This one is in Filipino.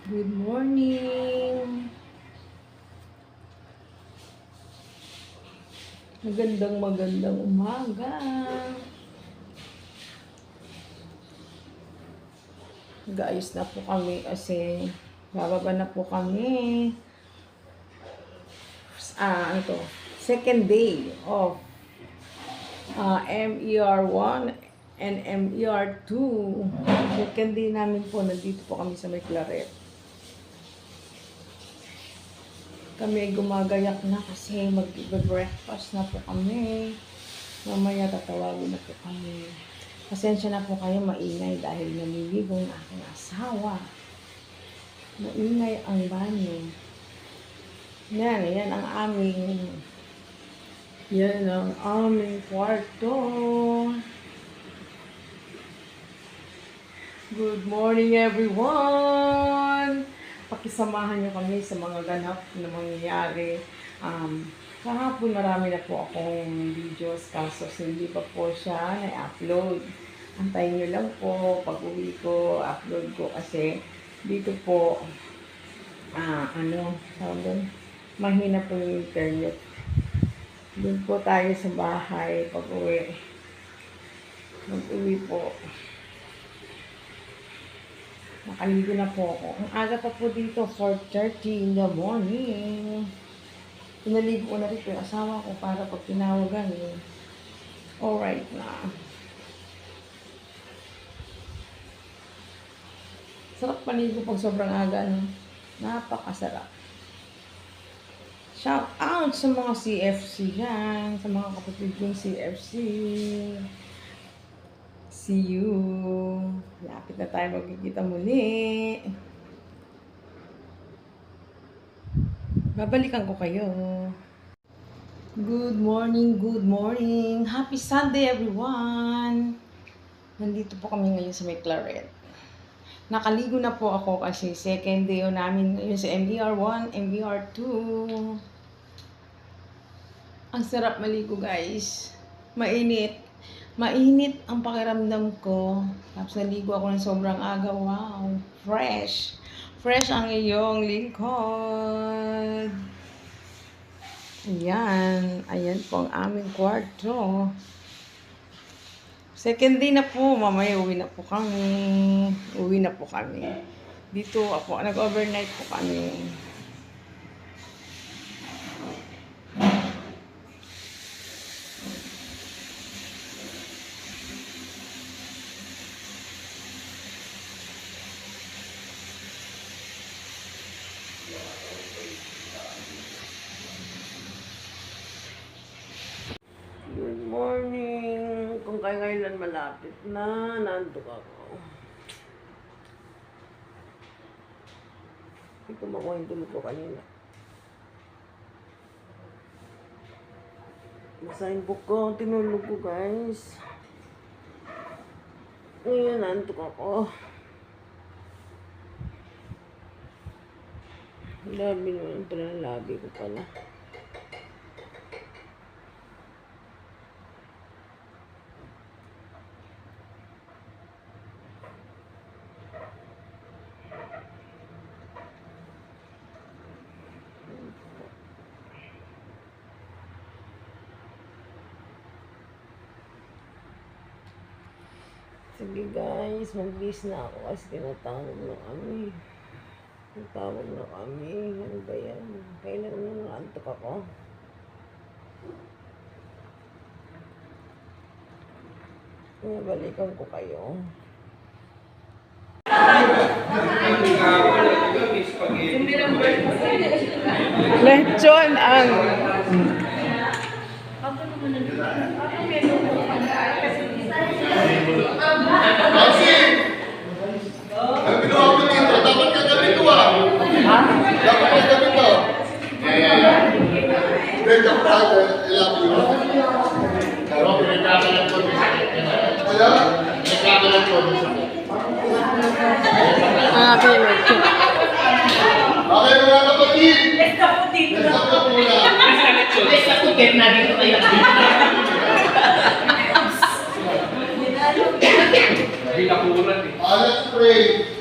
Good morning. Magandang umaga. Nag-aayos na po kami kasi bababa na po kami. Second day of MER1 and MER2. Second day namin po, nandito po kami sa may Claret. Kami ay gumagayak na kasi mag-breakfast na po kami. Mamaya tatawagin na po kami. Pasensya na po kayo, maingay dahil naliligo ng aking asawa. Maingay ang banyo. Yan ang aming kwarto. Good morning everyone! Pakisamahan niyo kami sa mga ganap na mangyayari. Kahapon marami na po akong videos kaso hindi pa po siya na-upload. Antayin niyo lang po pag uwi ko, upload ko kasi dito po mahina po yung internet. Doon po tayo sa bahay pag uwi. Mag-uwi po. Nakaligo na po ako. Ang aga pa po dito, 4:30 in the morning. Pinaligo ko na rin po yung asawa ko para pag tinawagan alright na. Sarap paligo pag sobrang aga, no? Napakasarap. Shout out sa mga CFC dyan, sa mga kapatid kong CFC. See you. Lapit na tayo magkikita muli. Babalikan ko kayo. Good morning. Happy Sunday everyone. Nandito po kami ngayon sa may Claret. Nakaligo na po ako kasi second day namin ngayon sa MER1, MER2. Ang sarap maligo guys. Mainit ang pakiramdam ko. Tapos naligo ako ng sobrang aga. Wow, fresh. Fresh ang iyong lingkod. Ayan po ang aming kwarto. Second day na po. Mamaya uwi na po kami. Dito ako, nag-overnight po kami. Good morning. Kung kailan malapit na, nandun ako. Hindi ko makuha yung tulog ko kanina. Masahin book ko, tinulog ko guys. Ngayon, nandun ako. Labi naman pala, labi ko pala. Sige guys, mag-bis na ako kasi tinatawag na kami. Ano ba yan? Kailan na naantok ako? Balikan ko kayo. Lechon ang dapat ka gabi to Dapat ka gabi to. Medyo praga, ilapin mo. Pero pinagkakalat ko. Kaya? Pinagkakalat ko. lechon. Okay mga kapatid. Let's go dito. Let's go muna. Let's go get na dito tayo. Let's pray.